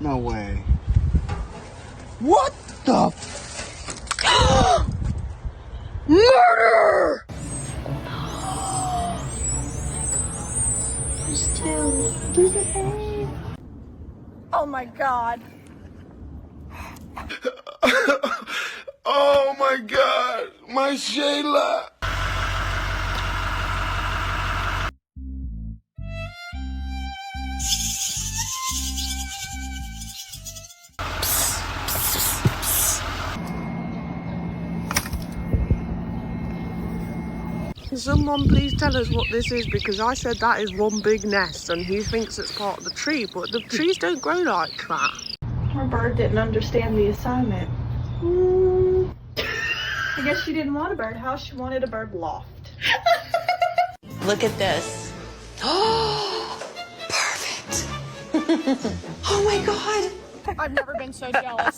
No way. What the Murder! There's two. There's a babe. Oh my God. Oh my God, my Shayla. Can someone please tell us what this is? Because I said that is one big nest and he thinks it's part of the tree, but the trees don't grow like that. Our bird didn't understand the assignment. I guess she didn't want a birdhouse, she wanted a bird loft. Look at this. Oh, perfect. Oh my God. I've never been so jealous.